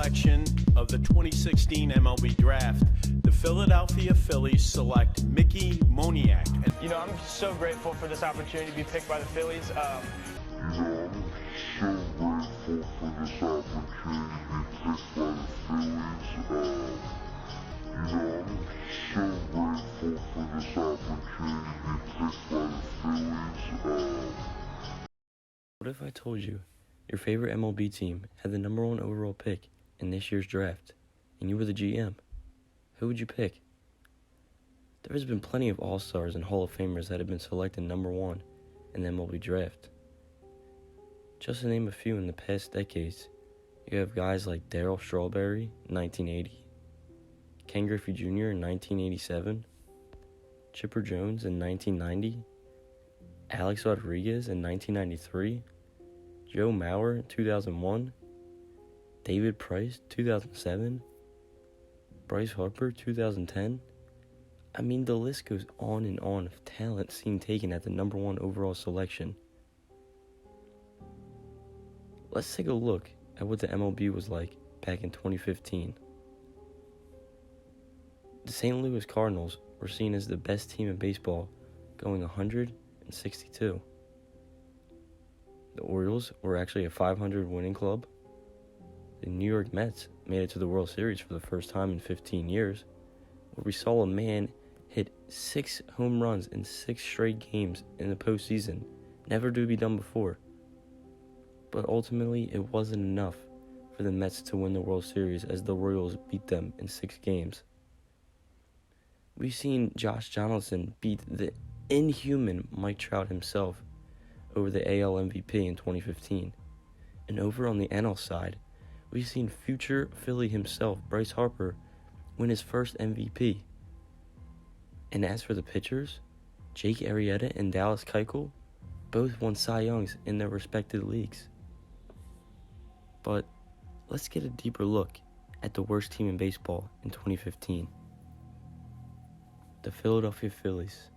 selection of the 2016 MLB Draft, the Philadelphia Phillies select Mickey Moniak. You know, I'm so grateful for this opportunity to be picked by the Phillies. What if I told you your favorite MLB team had the number 1 overall pick in this year's draft, and you were the GM? Who would you pick? There has been plenty of All-Stars and Hall of Famers that have been selected number 1 in the MLB draft. Just to name a few in the past decades, you have guys like Darryl Strawberry in 1980, Ken Griffey Jr. in 1987, Chipper Jones in 1990, Alex Rodriguez in 1993, Joe Mauer in 2001, David Price 2007, Bryce Harper 2010. I mean, the list goes on and on of talent seen taken at the number 1 overall selection. Let's take a look at what the MLB was like back in 2015. The St. Louis Cardinals were seen as the best team in baseball, going 162. The Orioles were actually a 500 winning club. The New York Mets made it to the World Series for the first time in 15 years, where we saw a man hit 6 home runs in 6 straight games in the postseason, never to be done before. But ultimately, it wasn't enough for the Mets to win the World Series as the Royals beat them in 6 games. We've seen Josh Donaldson beat the inhuman Mike Trout himself over the AL MVP in 2015. And over on the NL side, we've seen future Philly himself, Bryce Harper, win his first MVP. And as for the pitchers, Jake Arrieta and Dallas Keuchel both won Cy Youngs in their respective leagues. But let's get a deeper look at the worst team in baseball in 2015. The Philadelphia Phillies.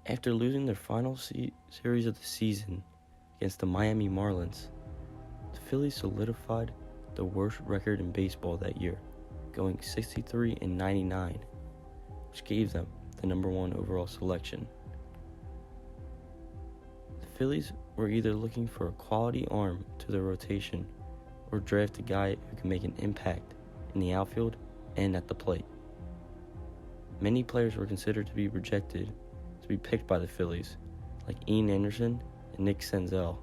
After losing their final series of the season against the Miami Marlins, the Phillies solidified the worst record in baseball that year, going 63-99, which gave them the number 1 overall selection. The Phillies were either looking for a quality arm to their rotation or draft a guy who can make an impact in the outfield and at the plate. Many players were considered to be rejected to be picked by the Phillies, like Ian Anderson and Nick Senzel.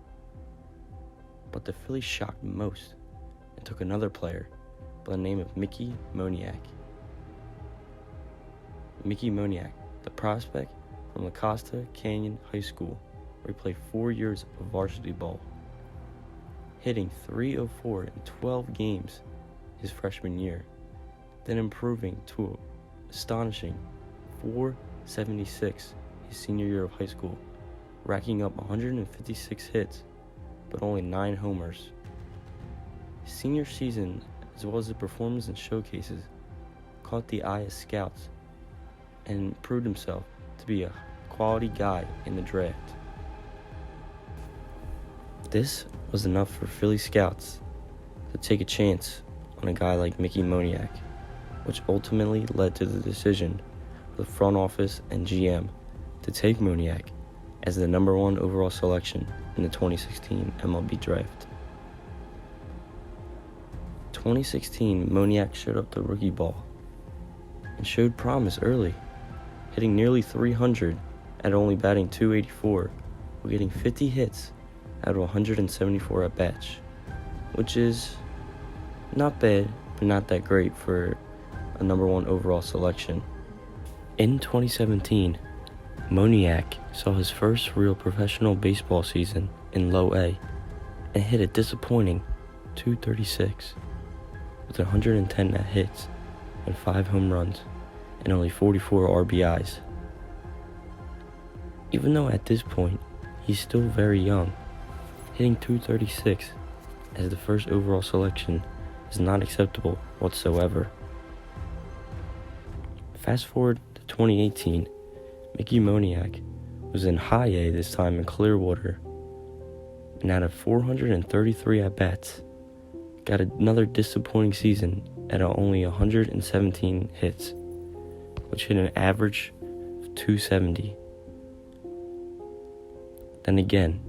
But the Phillies shocked most and took another player by the name of Mickey Moniak. Mickey Moniak, the prospect from La Costa Canyon High School, where he played 4 years of varsity ball, hitting .304 in 12 games his freshman year, then improving to an astonishing .476 his senior year of high school, racking up 156 hits, but only 9 homers. His senior season, as well as the performance in showcases, caught the eye of scouts and proved himself to be a quality guy in the draft. This was enough for Philly scouts to take a chance on a guy like Mickey Moniak, which ultimately led to the decision for the front office and GM to take Moniak as the number 1 overall selection in the 2016 MLB Draft. 2016, Moniak showed up to rookie ball and showed promise early, hitting nearly .300 at only batting .284, while getting 50 hits out of 174 at-bats, which is not bad, but not that great for a number 1 overall selection. In 2017, Moniak saw his first real professional baseball season in Low A and hit a disappointing .236 with 110 net hits and 5 home runs and only 44 RBIs. Even though at this point he's still very young, hitting .236 as the first overall selection is not acceptable whatsoever. Fast forward to 2018, Mickey Moniak was in High A this time in Clearwater, and out of 433 at-bats, got another disappointing season at only 117 hits, which hit an average of 270. Then again,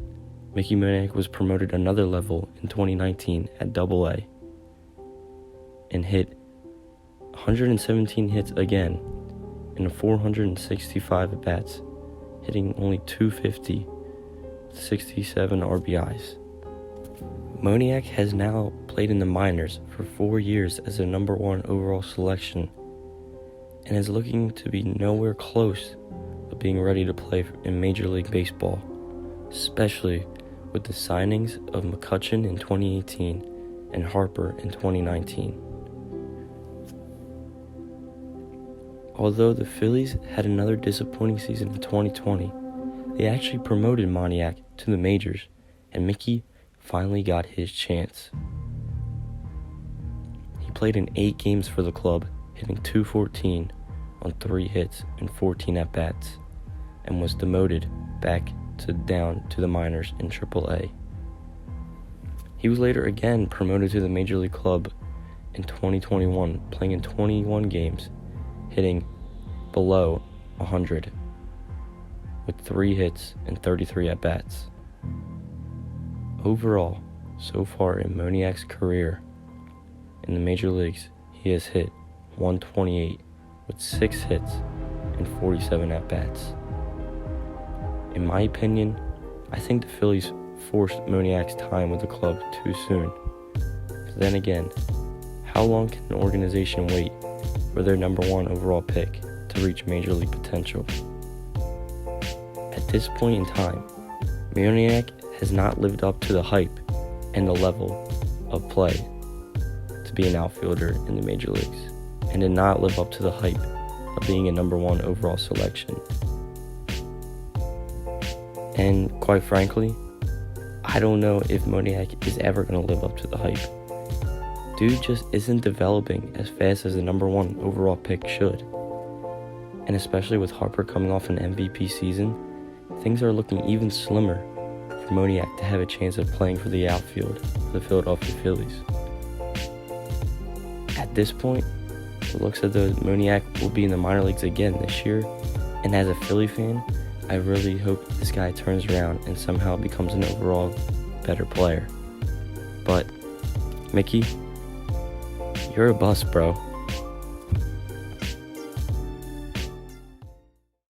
Mickey Moniak was promoted another level in 2019 at AA and hit 117 hits again in 465 at-bats, hitting only 250 with 67 RBIs. Moniak has now played in the minors for 4 years as a number 1 overall selection and is looking to be nowhere close of being ready to play in Major League Baseball, especially with the signings of McCutchen in 2018 and Harper in 2019. Although the Phillies had another disappointing season in 2020, they actually promoted Moniak to the majors, and Mickey finally got his chance. He played in 8 games for the club, hitting .214 on 3 hits and 14 at-bats, and was demoted back down to the minors in AAA. He was later again promoted to the Major League club in 2021, playing in 21 games, hitting below 100 with 3 hits and 33 at-bats. Overall, so far in Moniak's career in the major leagues, he has hit 128 with 6 hits and 47 at-bats. In my opinion, I think the Phillies forced Moniak's time with the club too soon. But then again, how long can an organization wait for their number 1 overall pick to reach major league potential? At this point in time, Moniak has not lived up to the hype and the level of play to be an outfielder in the major leagues, and did not live up to the hype of being a number 1 overall selection. And quite frankly, I don't know if Moniak is ever going to live up to the hype. Dude just isn't developing as fast as the number 1 overall pick should. And especially with Harper coming off an MVP season, things are looking even slimmer for Moniak to have a chance of playing for the outfield for the Philadelphia Phillies. At this point, it looks as though Moniak will be in the minor leagues again this year, and as a Philly fan, I really hope this guy turns around and somehow becomes an overall better player. But, Mickey, you're a bust, bro.